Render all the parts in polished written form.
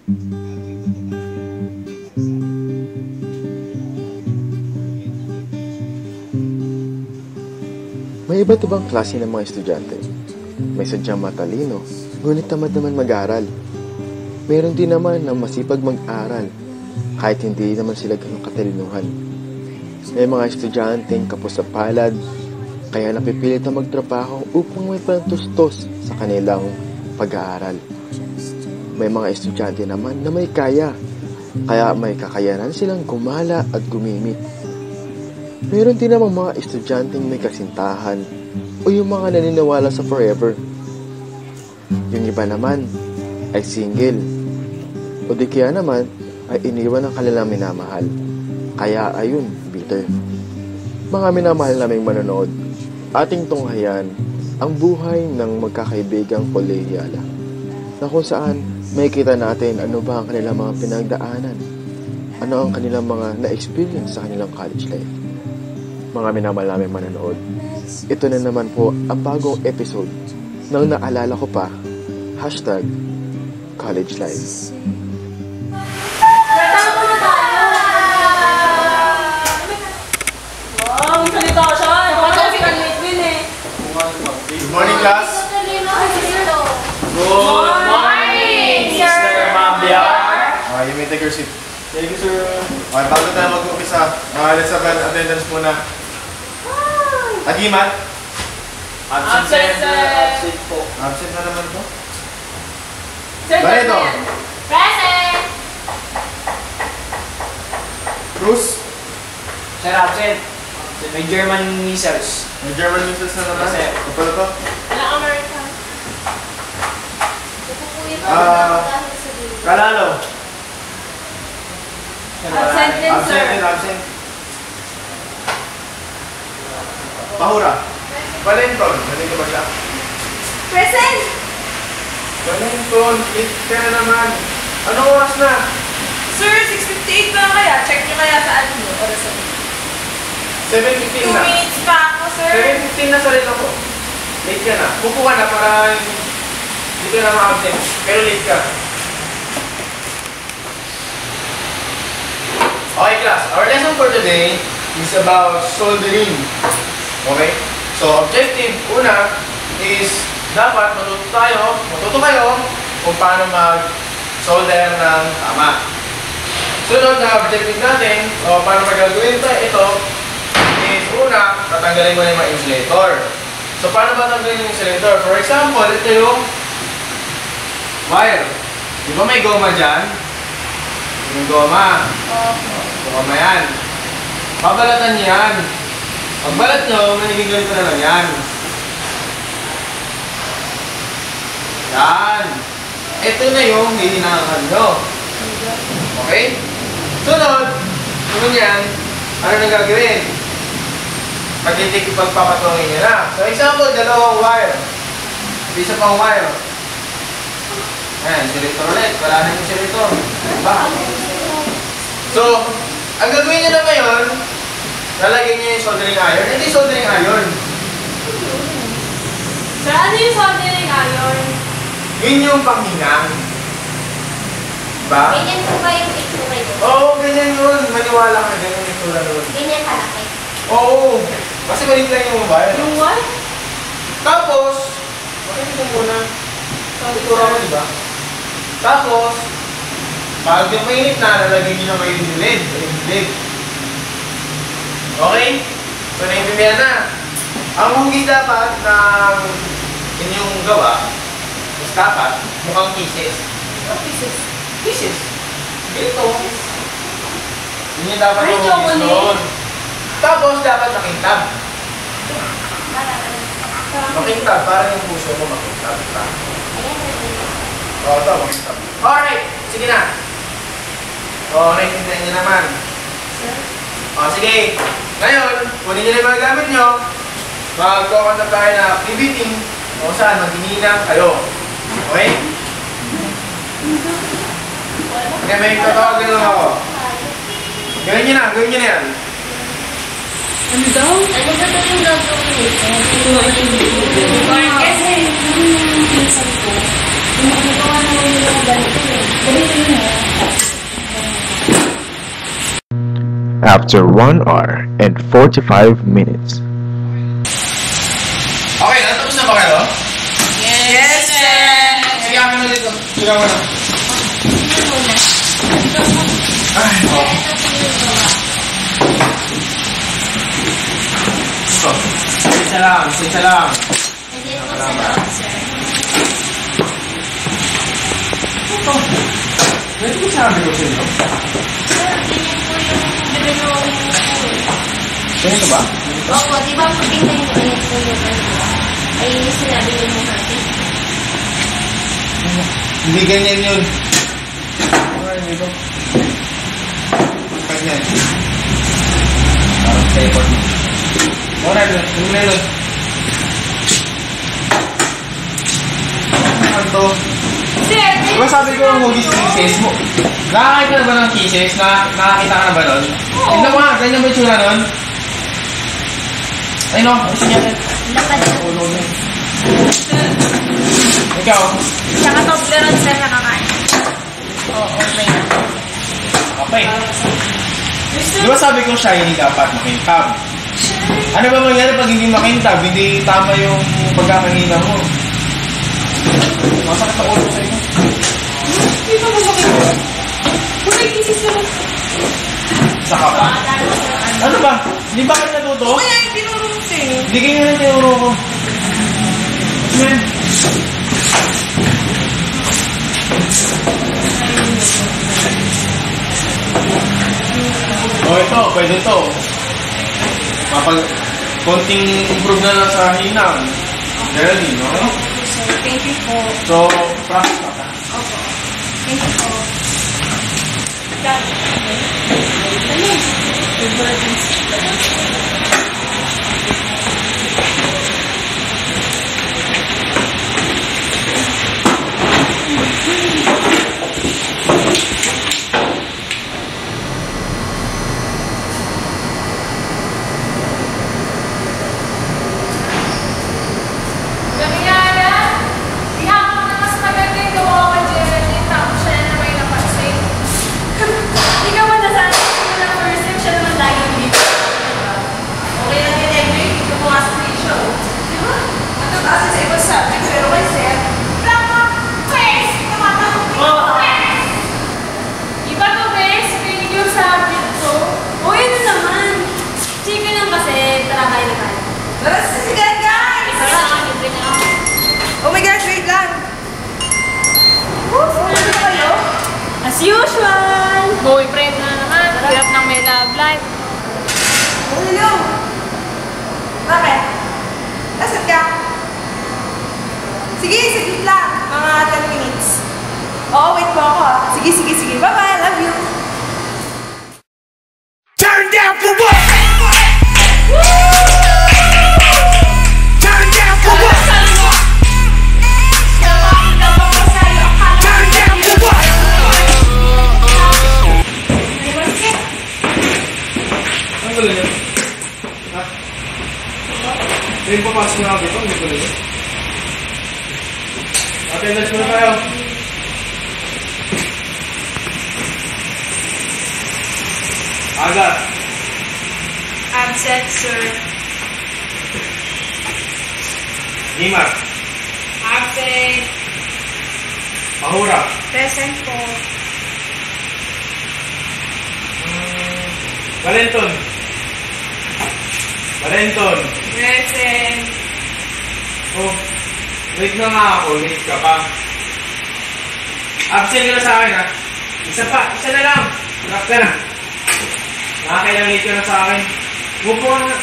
May iba't ibang klase ng mga estudyante. May sadyang matalino, ngunit tamad naman mag-aral. Meron din naman na masipag mag-aral, kahit hindi naman sila ganun katalinuhan. May mga estudyanteng kapos sa palad, kaya napipilit na magtrabaho upang may pantustos sa kanilang pag-aaral. May mga estudyante naman na may kaya, kaya may kakayanan silang gumala at gumimik. Meron din namang mga estudyanteng may kasintahan o yung mga naniniwala sa forever. Yung iba naman ay single o di kaya naman ay iniwan ng kanilang minamahal. Kaya ayun, bitter. Mga minamahal naming manonood, ating tunghayan ang buhay ng magkakaibigang kolehiyala na kung saan makikita natin ano ba ang kanilang mga pinagdaanan, ano ang kanilang mga na-experience sa kanilang college life. Mga minamahal naming manonood, ito na naman po ang bagong episode ng naalala ko pa, #College Life. Wow, salita siya. Baka si Kalmitwin eh. Good morning, class. Good morning, Mr. Mabiar. You may take your seat. Thank you, sir. Okay, bago tayo mag-umpisa, let's have an attendance muna. Agimat? Absent, sir. Absent po. Absent na naman po. Sir, Barreto? Present. Cruz? Sir, absent. May German missiles. May German missiles na naman. Sir. Kapal to? Walang American. Kalalo. Absent din, sir. Absent. Pahura? Valenton? Nandito ba siya? Present. Valenton, late ka na naman. Anong oras na? Sir, 6:58 pa kaya? Check niyo kaya sa ano mo. Oras sa 7:15 2 na. minutes pa ako, sir. 7:15 na sa rin ako. Late ka na. Buko ka na para hindi ka na ma-absent. Pero late ka. Okay, class. Our lesson for today is about soldering. Okay? So, objective una is dapat matuto kayo kung paano mag-solder ng tama. Sunod na objective natin, o paano magagawin ito, is una, tatanggalin mo na yung mga insulator. So, paano ba tanggalin yung insulator? For example, ito yung wire. Di ba may goma dyan? Yung goma. Goma yan. Babalatan niyo yan. Pagbalat nyo, maniging ganito na lang yan. Yan. Ito na yung hihinakan nyo. Okay? Sunod yan, ano nang gagawin? Pagpapatungin nyo na. So, example, dalawang wire. Isa pang wire. Ayan, selector ulit. Wala na yung selector. Diba? So, ang gagawin nyo na ngayon, lalagyan nyo yung soldering iron. Hindi soldering iron. Sir, ano yung soldering iron? Yun yung panghinang. Diba? Ganyan po ba yung itsura yun? Oo, ganyan yun. Maniwala ka, ganyan yung itsura nun. Ganyan kalaki. Oo. Kasi maliit lang yung wire. Yung what? Tapos, makinig mo muna. Itsura mo, diba? Tapos, pag yung mainit na, lalagyan nyo na yung lid. Lid. Okay? So, naintindihan na. Ang hugis dapat ng inyong gawa is dapat mukhang pieces. What pieces? Pieces. Ganito. Yun yung dapat Ay, hugis chocolate. doon. Tapos, dapat makintab. Makintab. Para yung puso mo makintab. Oo, ito. Makintab. Alright. Sige na. Oo, naintindihan nyo naman. O, sige. Ngayon, kunin nyo na yung mga gamit nyo. Magkakanta tayo na activity kung saan maghihinang kayo. Okay? Kaya may tatawagan lang ako. Gawin nyo na yan. Ano daw? Ano ba ito yung gagawin? Kasi, Pinsan ko, yung makagawa naman yung mga ganito eh. Ganito yun eh. after 1 hour and 45 minutes. Okay, natapos na ba kayo? Yes, sir! Sige, akin na dito. Sige ako na. Ay, oh. So, Isa lang, isa lang. Hindi po sa loob, sir. Pwede ko sabi ko sa inyo? Sir, ganyan po yung drawing mo po eh. Ganito ba? Opo, di ba maganda yung ulit po yung ay sinabi niyo mo natin. Hindi ganyan yun. Okay, dito. Ganyan. Parang teleport mo. Muna doon. Muna doon. Ano to? Sir, Diba sabi ko ang hugis kisses mo? Nakakita na ba ng kisses? Nakakita ka na ba nun? Oo. Tignan mo nga, ganyan ba yung tsura nun? Ay no, gusto niya rin. Lapad na. Ulo nun. Ikaw? Tsaka Toblerone, sir, nakakain. Oo, may Okay. Di ba sabi ko shiny dapat makintab? Ano ba mangyari pag hindi makintab? Hindi tama yung pagkakangina mo. Masakit sa ulo sa inyo. Hindi pa masakit. Kulay kisis naman. Saka pa. Ano ba? Hindi ba kayo natuto? Kaya yung tinuro mo, sir. Hindi kayo na tinuro ko. Man. Oh, ito. Pwede ito. Konting improve na lang sa hinang. Geraldine, no? Sir, thank you po. So, practice ka. Opo. Thank you po. Oh my gosh, wait lang. Ano kayo? As usual! Boyfriend na naman. Hirap ng may love life. Oh, hello! Bakit? Nasaan ka? Sige, saglit lang. Mga 10 minutes. Oo, wait po ako ah. Sige, sige, sige. Bye-bye. Love you. Turn down for what? Turn down for what? Turn down for what? Ang gulo niya. Ha? Yung papasok na ako dito, ang gulo niya. Attendance muna tayo. Aga. Absent, sir. Nima. Absent. Mahura. Present po. Valenton. Valenton. Present. Oh, wait na nga ako. Late ka pa. Absent ka na sa akin, ha? Isa pa. Isa na lang. Drop ka na. Nakakailang late ka na sa akin. Huwag mo na.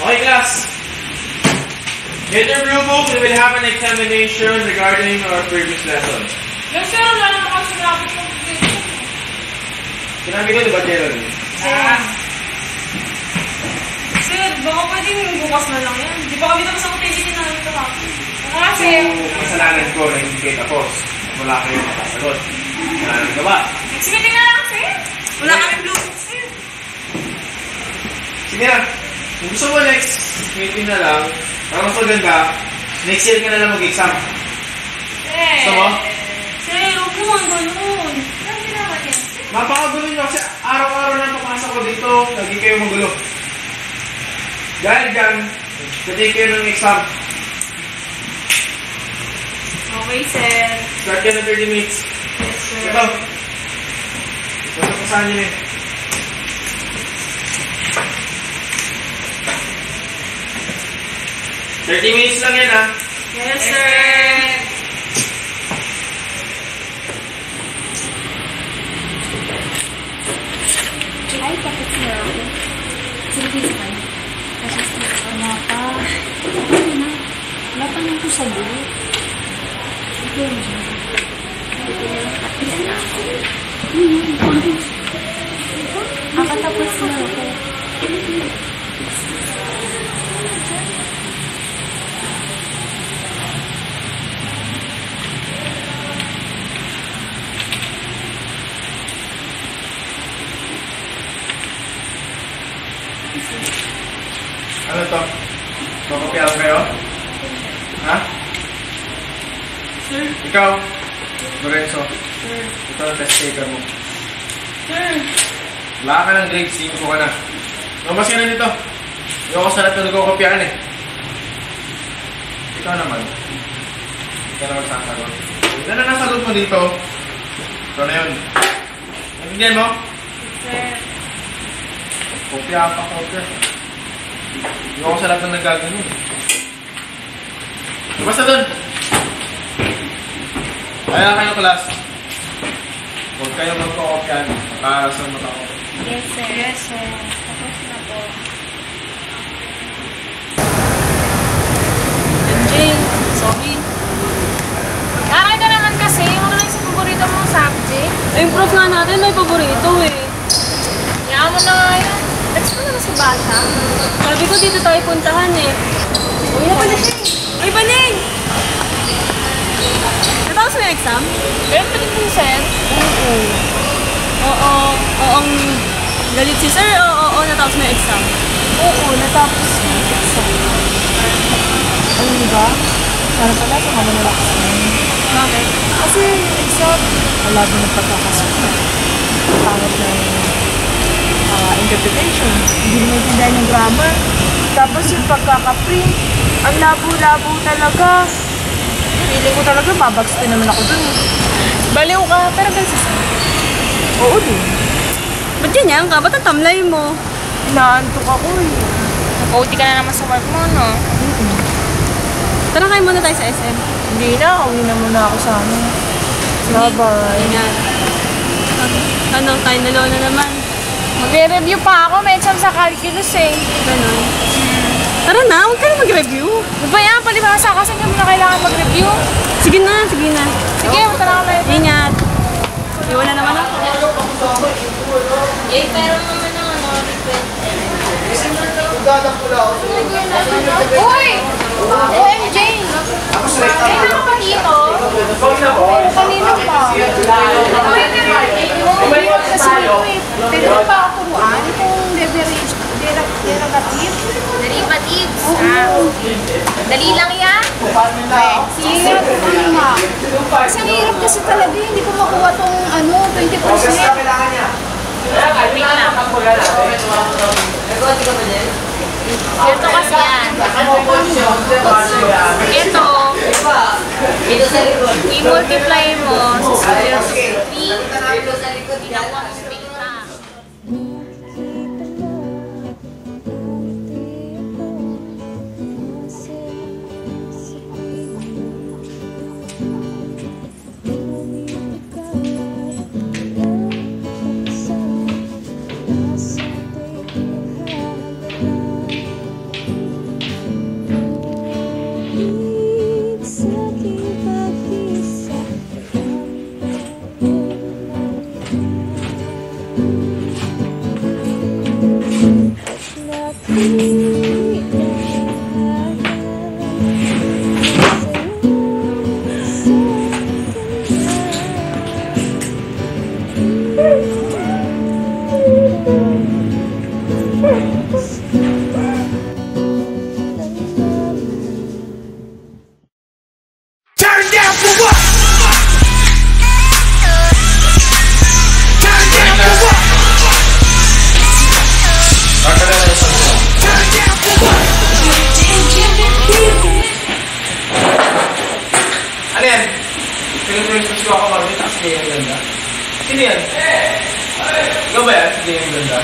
Okay, class. In the blue book, we will have an examination regarding our previous lesson. Yung sir, wala naman ako sinabi ko. Sinabi ko, di ba, Gerald? Sir, baka pwedeng bukas na lang yan. Di ba kami tapos ang activity namin ito happy? Kasi, Kasalanan ko na hindi kayo tapos. Wala kayong makasagot. Ka ba? next meeting na lang, sir. Wala kami blue book, sir. Sige na. Kung gusto mo next meeting na lang, para mas maganda, next year ka na lang mag-exam. Gusto mo? Sir, huwag mo ang ganun. Mapakagulo nyo kasi araw-araw na papasok ko dito, lagi kayo magulo. Dahil dyan, pati kayo ng exam. Okay, sir. Start ka na 30 minutes. Yes, sir. Ito. Ito sa pasahan nyo eh. $30 lang yan ha. Yes, sir. Ay, tapos na ako. Sige, sige. Kasi wala pa. Ano na? Wala pa nang sagot. Ito yun. Ito na lang. Tapos na ako. Nakatapos na ako. Ano to? Makopiyahan kayo? Ha? Sir. Ikaw? Lorenzo? Sir. Ito ang test taker mo. Sir. Wala ka ng grade 5 ka na. Lumabas ka na dito. Hindi ako sarap na nagkokopyahan eh. Ikaw naman. Ikaw naman sa sagot. Hindi na nasagot mo dito. Ito na yun. Naintindihan mo? Sir. Kopya pa, kopya. Hindi ako sarap na nagagano. Basta dun. Kaya kayo class. Huwag kayo magkakopyan para sa mata ko. Yes, sir. Yes, sir. Tapos na po. Jane, sorry. Aral ka naman kasi. Ano lang sa paborito mong subject? Ay, yung prof nga natin may paborito eh. Yaman mo na nga yan. Text mo naman sa bata. Sabi ko dito tayo puntahan eh. Uy, na pala siya. Ay, Baling! Natapos mo yung exam? Pero pwede po, sir. Oo. Oo. Galit si sir? Oo, natapos mo yung exam. Oo, natapos ko yung exam. Alam niyo ba? Sana pala sa kami nila kasi. Bakit? Kasi yung exam, wala din ang pagkakasok na. Pangit na yung interpretation. Hindi mo maintindihan yung grammar. Tapos yung pagkaka-print, ang labo-labo talaga. Feeling ko talaga, babagsin naman ako dun. Baliw ka, pero ganun si sir. Oo din. Ba't ganyan ka? Ba't ang tamlay mo? Inaantok ako eh. OT ka na naman sa work mo, no? Tara, kain muna tayo sa SM. Hindi na, uwi na muna ako sa amin. Bye-bye. Ingat. Ano, tayo dalawa na naman. Magre-review pa ako. May exam sa calculus eh. Ganun. Tara na, huwag ka na mag-review. Ano ba yan? Palibhasa kasi hindi mo na kailangan mag-review. Sige na, sige na. Sige, punta na kami. Ingat. Iwan na naman ako. Eh, pero naman ang ano, request. Uy! OMJ! Ay, na ka dito? Kanina pa. Pwede mo ba ako turuan kung derivative? Derivatives? Dali lang yan? Sige, tama. Kasi ang hirap kasi talaga, hindi ko makuha tong 20%. Wait lang. Ito kasi yan. Ito. I-multiply mo sa square root of 3. Ginawa mo ka. Sino yan? Ikaw ba yan? Hindi yung ganda.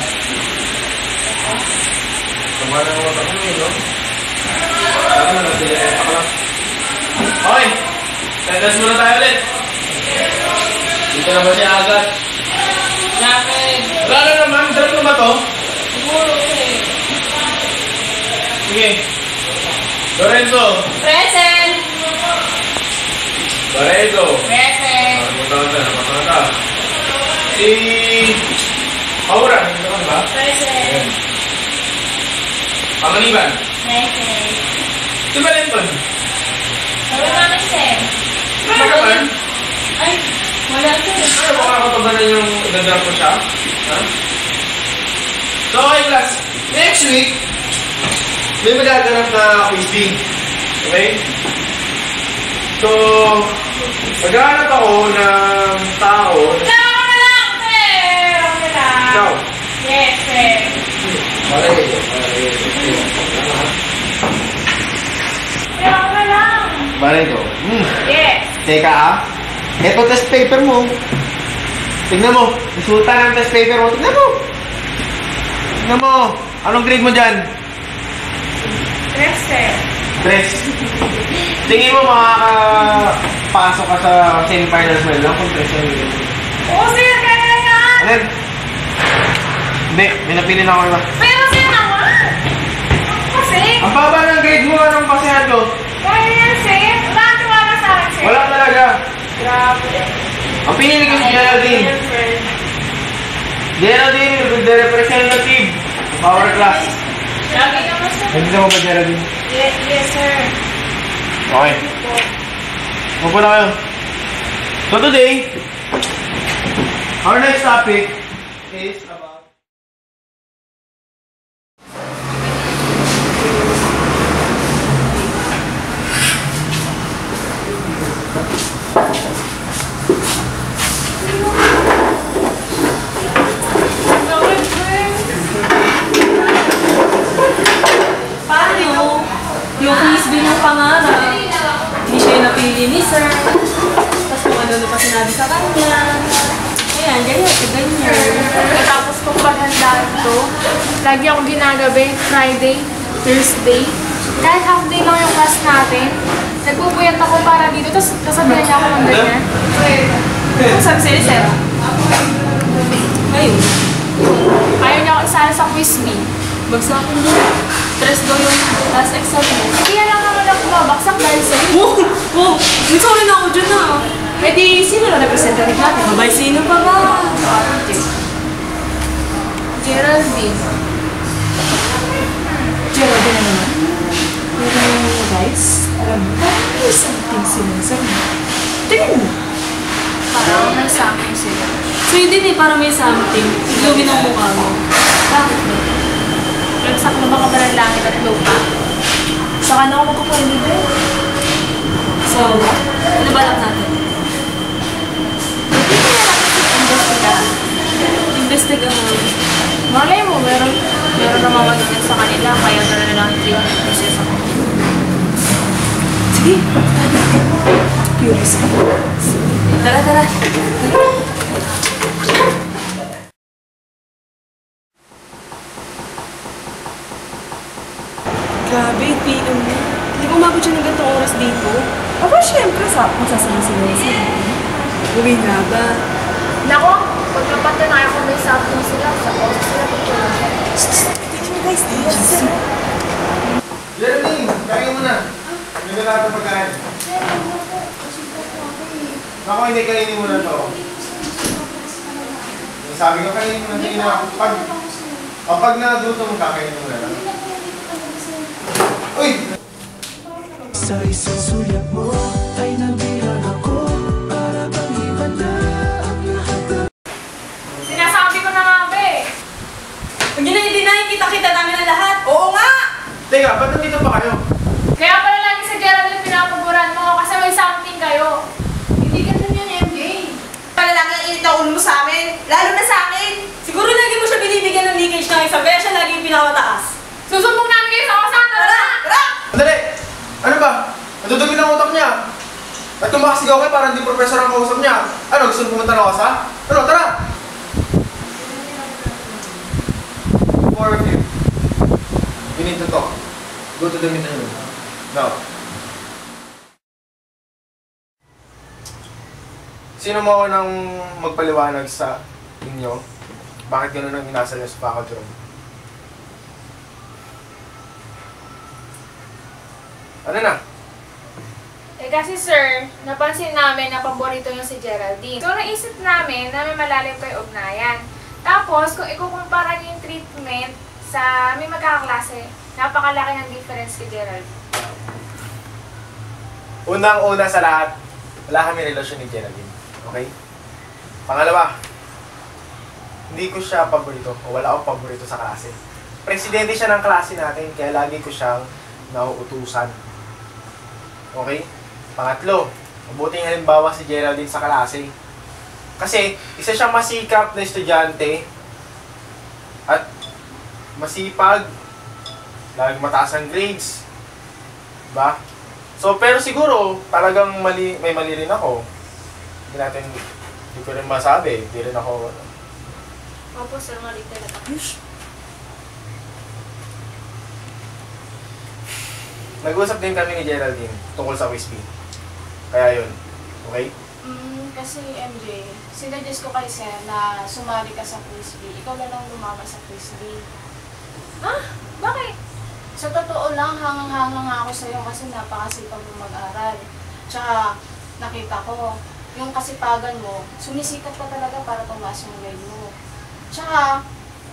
Tama na ang watak mo yun, no? Tama na, nagdilip ako lang. Okay! Tendas muna tayo ulit. Dito na ba siya agad? Bakit? Wala na naman. Drop na ba to? Siguro eh. Sige. Lorenzo. Present! Lorenzo. Present! Napatawa ka. Si... Aura, nandito ka ba? Present! Pangaliban. Present! Si Valenton. Sabi namin Sen. Ano naman? Ay, wala ko. Ano, makakatabanan yung ganda ko siya? Ha? So, okay, class. Next week, may magaganap na quiz bee. Okay? So, maghahanap ako ng tao. Tama na lang, sir! Okay lang. Ikaw. Yes, sir. Okay. Tama na lang. Barito. Yes. Teka Ito test paper mo. Tignan mo. Resulta ng test paper mo. Tignan mo. Tignan mo. Anong grade mo dyan? Yes, sir. 3. Tingin mo makakapasok ka sa semi-finals mo lang kung 3 yung grade mo. Oo, sir. Kaya yan. Alin? Hindi. May napili na ako iba. Pero sir naman. Kasi, Ang baba ng grade mo. Anong pasehan ko? kaya yan, sir. Wala ang tiwala sa akin, sir. Wala talaga. Grabe. Ang pinili ko si Geraldine. Geraldine with the representative of our class. Lagi naman, sir. Nandito mo ba, Geraldine? Yes, sir. Okay. Upo na kayo. So today, our next topic is about... Paano? Yung quiz bilang pangarap. Hindi siya yung napili ni sir. Tapos kung ano pa sinabi sa kanya. Ayan, ganyan. Tapos kung paghanda ito, lagi ako ginagabi, Friday, Thursday. Kahit half day lang yung class natin, nagpupuyat ako para dito, tapos kasabihan niya ako ng ganyan. Ano sabi sa'yo, sir? Ayun. Ayaw niya ako isali sa quiz bee. Bagsak ko din. Stress daw yung last exam mo. Kaya lang naman ako babaksak dahil sa'yo. Wow! Sorry na ako dyan ah. Eh di, sino na representative natin? Babay, sino pa ba? Geraldine. Geraldine na naman. Pero guys, alam mo, parang may something sila sa kanya. Tingnan mo. Parang may something sila. So yun din eh, parang may something. Glowin ang mukha mo. Bakit ba? Nagsak na ba ka ba ng langit at lupa? Saka na ako magkakalimutan din. So, ano ba lang natin? Hindi kaya natin investigahan. Investigahan. Malay mo, meron naman magagal sa kanila, kaya na lang yung treatment process ako. Sige. Curious ako. Tara. Grabe, PM na. Hindi ko umabot siya ng ganitong oras dito. Aba, syempre, magsasama sila sila. Uwi nga ba? Nako, pagkapat na tayo kung may something sila, sa oras sila pagkakat. Tingnan mo guys, dito. Geraldine, kain mo na. Hindi na lahat ng pagkain. Ako, hindi kainin mo na to. Sabi ko, kainin mo na. Kapag naduto mo, kakainin mo na lang. Uy! Sa isang sulyap mo ay nabihan ako para bang ibanda ang lahat ng... Sinasabi ko na nga, be. Huwag niyo na i-deny, kita-kita namin ang lahat. Oo nga! Teka, ba't nandito pa kayo? Kaya pala lagi sa Geraldine pinapaguran mo kasi may something kayo. Hindi ganun yan, MJ. Pala lagi ang init na ulo mo sa amin, lalo na sa akin. Siguro lagi mo siya binibigyan ng leakage ng isa, kaya siya lagi yung pinakamataas. Susumbong namin kayo sa kasan, tara na! Andali! Ano ba? Natutugin ang utak niya. At kung makasigaw kayo, parang di professor ang kausap niya. Ano, gusto mo pumunta ng kasa? Ano, tara! Four of you. You need to talk. Go to the meeting room. Now. Sino mo nang magpaliwanag sa inyo? Bakit gano'n ang inasa niyo sa faculty room? Ano na? Eh kasi sir, napansin namin na paborito niyo si Geraldine. So naisip namin na may malalim kayo ugnayan. Tapos kung ikukumpara niyo yung treatment sa may magkakaklase, napakalaki ng difference kay Geraldine. Unang-una sa lahat, wala kami relasyon ni Geraldine. Okay? Pangalawa, hindi ko siya paborito o wala akong paborito sa klase. Presidente siya ng klase natin, kaya lagi ko siyang nauutusan. Okay? Pangatlo, mabuting halimbawa si Geraldine sa klase. Kasi isa siyang masikap na estudyante at masipag, lagi mataas ang grades. Diba? So, pero siguro, talagang may mali rin ako. Hindi ko rin masabi. Hindi rin ako... Opo sir, mali talaga. Nag-usap din kami ni Geraldine tungkol sa Wispy. Kaya yun. Okay? Kasi MJ, sinuggest ko kay Sir na sumali ka sa Quiz B. Ikaw na lang lumama sa Quiz B. Ah? Bakit? Sa totoo lang, hangang-hanga nga ako sa'yo kasi napakasipag mo mag-aral. Tsaka, nakita ko, yung kasipagan mo, sumisikat ka talaga para tumaas yung grade mo. Tsaka,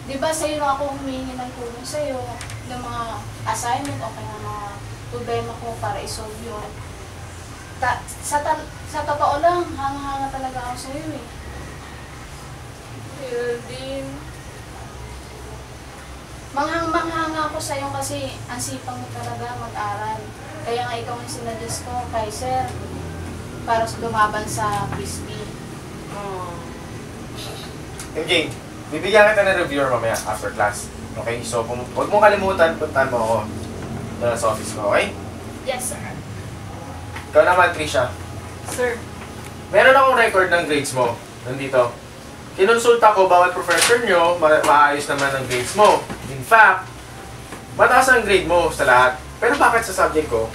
di ba sa'yo na ako humingi ng tulong sa'yo ng mga assignment o kaya mga problema ko para isolve yun. Sa totoo lang, hanga-hanga talaga ako sa'yo eh. Geraldine. Manghang-manghanga ako sa'yo kasi ang sipag mo talaga mag-aral. Kaya nga ikaw yung sinuggest ko kay Sir para lumaban sa Quiz B. MJ, bibigyan kita ng reviewer mamaya after class. Okay? So, huwag mong kalimutan, puntahan mo ako doon sa office ko, okay? Yes sir. Ikaw naman, Trisha. Sir. Meron akong record ng grades mo. Nandito. Kinonsulta ko bawat professor nyo, maayos naman ang grades mo. In fact, mataas ang grade mo sa lahat. Pero bakit sa subject ko?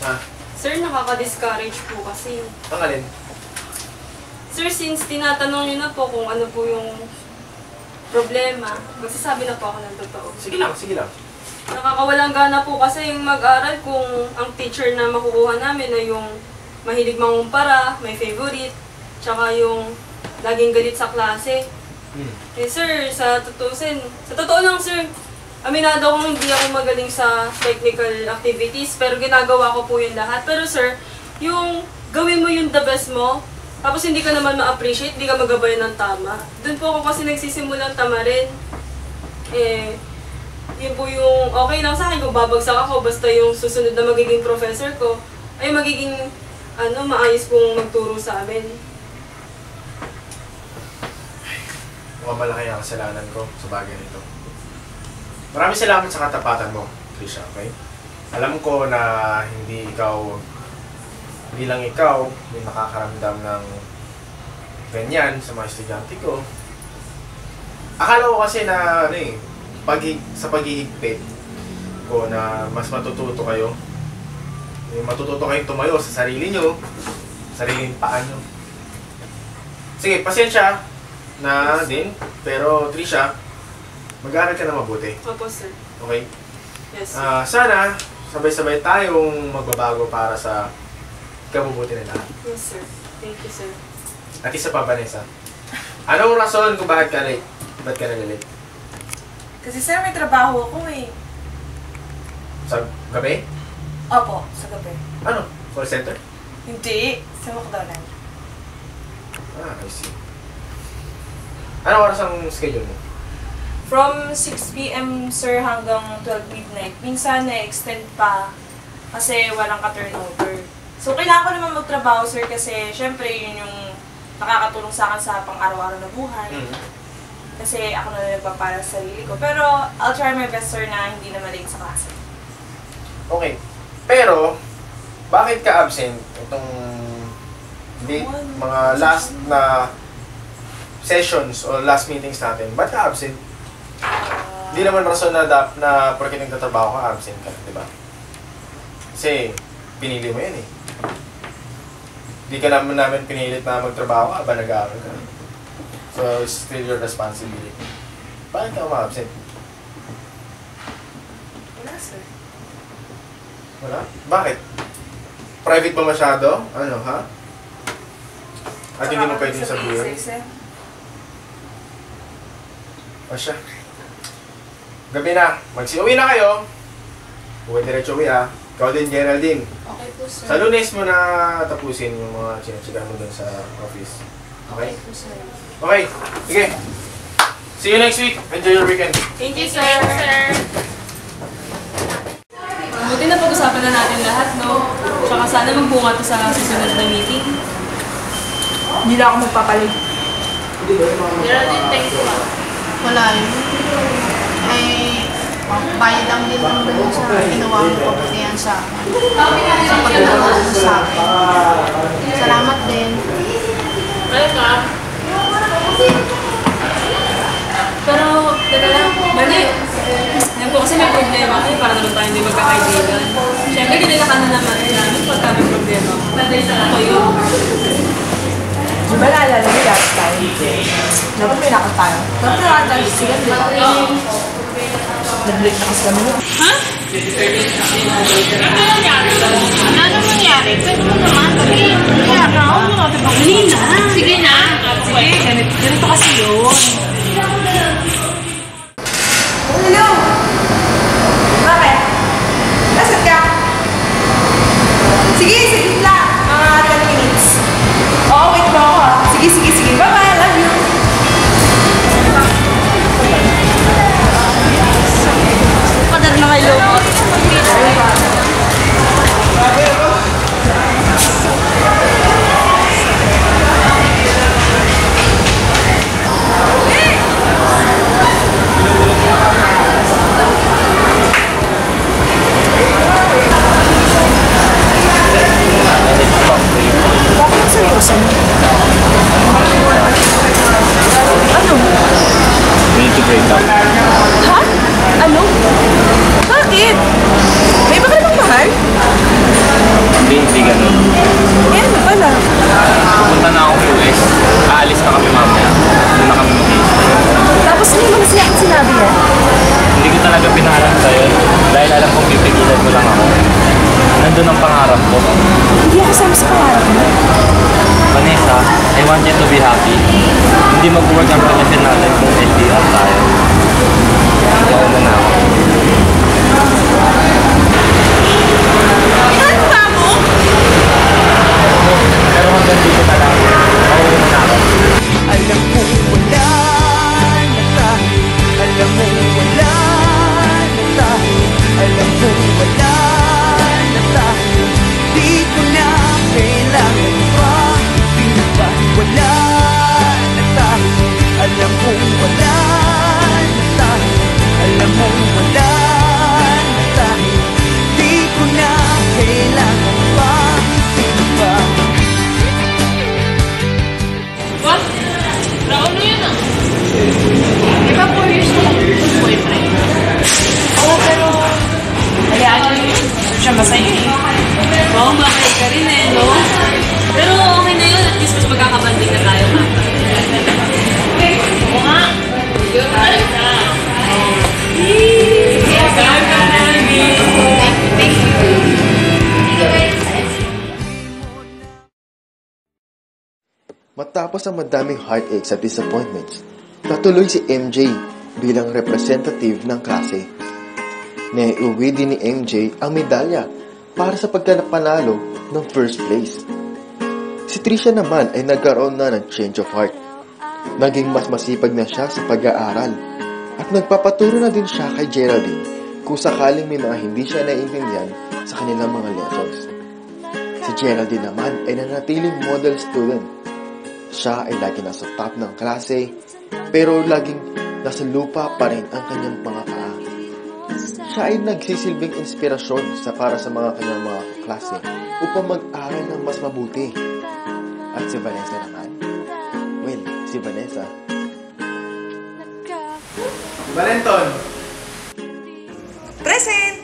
Ha? Sir, nakaka-discourage po kasi. Ang alin? Sir, since tinatanong niyo na po kung ano po yung problema, magsasabi na po ako ng totoo. Sige lang, sige lang. Nakakawalang gana po kasi yung mag-aral kung ang teacher na makukuha namin ay yung mahilig mangumpara, may favorite, tsaka yung laging galit sa klase. Eh sir, sa totoo lang sir, aminado kong hindi ako magaling sa technical activities, pero ginagawa ko po yung lahat. Pero sir, yung gawin mo yung the best mo, tapos hindi ka naman ma-appreciate, hindi ka magabayan ng tama. Doon po ako kasi nagsisimulang tamarin. Yun po yung okay lang sa akin kung babagsak ako, basta yung susunod na magiging professor ko ay magiging maayos pong magturo sa amin. Mukhang malaki ang kasalanan ko sa bagay nito. Maraming salamat sa katapatan mo, Trisha, okay? Alam ko na hindi lang ikaw yung nakakaramdam ng ganyan sa mga estudyante ko. Akala ko kasi na sa paghihigpit ko na mas matututo kayo. Matututo kayong tumayo sa sarili nyo, sariling paa nyo. Sige, pasensya na din, pero Trisha, mag-aaral ka na mabuti. Opo, sir. Okay? Yes, sir. Sana, sabay-sabay tayong magbabago para sa kabubuti na lahat. Yes, sir. Thank you, sir. At isa pa, Vanessa. Anong rason kung bakit ka late? Ba't ka nalilate? Kasi sir, may trabaho ako eh. Sa gabi? Opo, sa gabi. Ano? Call center? Hindi, sa McDonald's. I see. Anong oras ang schedule mo? From 6 p.m. sir hanggang 12 midnight. Minsan na-extend pa kasi walang ka-turnover. So kailangan ko naman magtrabaho sir kasi syempre yun yung nakakatulong sa akin sa pang-araw-araw na buhay. Kasi ako na nagpapara sa sarili ko. Pero I'll try my best sir na hindi na malate sa klase. Okay. Pero, bakit ka absent itong mga last na sessions o last meetings natin, ba't ka absent? Hindi naman rason na porque nagtatrabaho ka, absent ka, di ba? Kasi, pinili mo yan eh. Hindi ka namin pinilit na magtrabaho ka, ba nag-aaral ka? So, it's still your responsibility. Bakit ka ma-absent? Wala, sir. Wala? Bakit? Private ba masyado? Ano, ha? At hindi mo pwedeng sabihin? O siya. Gabi na. Magsiuwi na kayo. Huwag diretso uwi ha. Ikaw din, Geraldine. Okay po, sir. Sa Lunes mo na tapusin yung mga chinachigan mo dun sa office. Okay? Okay po, sir. Okay. Sige. See you next week. Enjoy your weekend. Thank you, sir. Buti na pag-usapan na natin lahat, no? Tsaka sana magbunga to sa susunod na meeting. Hindi na ako magpapalig. Geraldine, thank you. Wala yun. Eh, bayad lang din naman dun sa ginawa mo kabutihan sa akin. Sa pagdalaman mo sa akin. Salamat din. Welcome. Pero, teka lang, Mali. Ngayon po kasi may problema kayo para naman tayo hindi magkakaibigan. Siyempre, ginagawa na naman namin pagka may problema. Ako yun. Di ba naalala mo last time? Dapat may nakot tayo. Dapat nakot tayo sila, di ba? Nag-break na kasi kami. Ha? Ano nangyari? Pwede mo naman sabihin. Hindi na. Sige na. Sige, ganito kasi yun. Hello! Bakit? Nasaan ka? Sige, sige lang. Mga 10 minutes. Oo, wait mo ako. Sige, sige, sige. Bye-bye. Love you. Padad na kayo. Bakit seryoso mo? Ano? We need to break up. Ha? Ano? Bakit? May iba ka namang mahal? Hindi ganun. Eh, ano pala? Pupunta na ako US. Aalis na kami mamaya. Doon na kami mag-i-stay. Tapos hindi mo na siya sinabi yan? Hindi ko talaga pinaharap sa'yo. Dahil alam kong pipigilan mo lang ako. Nandun ang pangarap ko. Hindi ako sama sa pangarap mo. Vanessa, I want you to be happy. Hindi mag-work ang relasyon natin kung LDR tayo. Mauna na ako. Ano ba mo? Pero hanggang dito na lang. Mauna na ako. Alam mo wala na tayo. Alam mo wala na tayo. Alam mo wala na tayo. Di ko na kailangan pa. Di ba wala na tayo. Alam mo wala na tayo. Alam mo wala na tayo. Di ko na kailangan pa. Di ba? What? Raul na yun ah. Di ba 4 years na lang yung boyfriend? Oo, pero... Hayaan nyo yun. Siya masaya eh. Oo, makay ka rin eh, no? Pero okay na yun, at least mas magkakabanding na tayo nga. Oo nga. Yun tayo na. Thank you. Matapos ang madaming heartaches at disappointments, natuloy si MJ bilang representative ng klase. Naiuwi din ni MJ ang medalya para sa pagkanapanalo ng first place. Si Trisha naman ay nagkaroon na ng change of heart. Naging mas masipag na siya sa pag-aaral at nagpapaturo na din siya kay Geraldine kung sakaling may mga hindi siya naiintindihan sa kanilang mga lessons. Si Geraldine naman ay nanatiling model student. Siya ay lagi nasa top ng klase, pero laging nasa lupa pa rin ang kanyang mga paa. Siya ay nagsisilbing inspirasyon para sa mga kanyang mga klase upang mag-aral ng mas mabuti. At si Vanessa naman. Well, si Vanessa. Valenton! Present!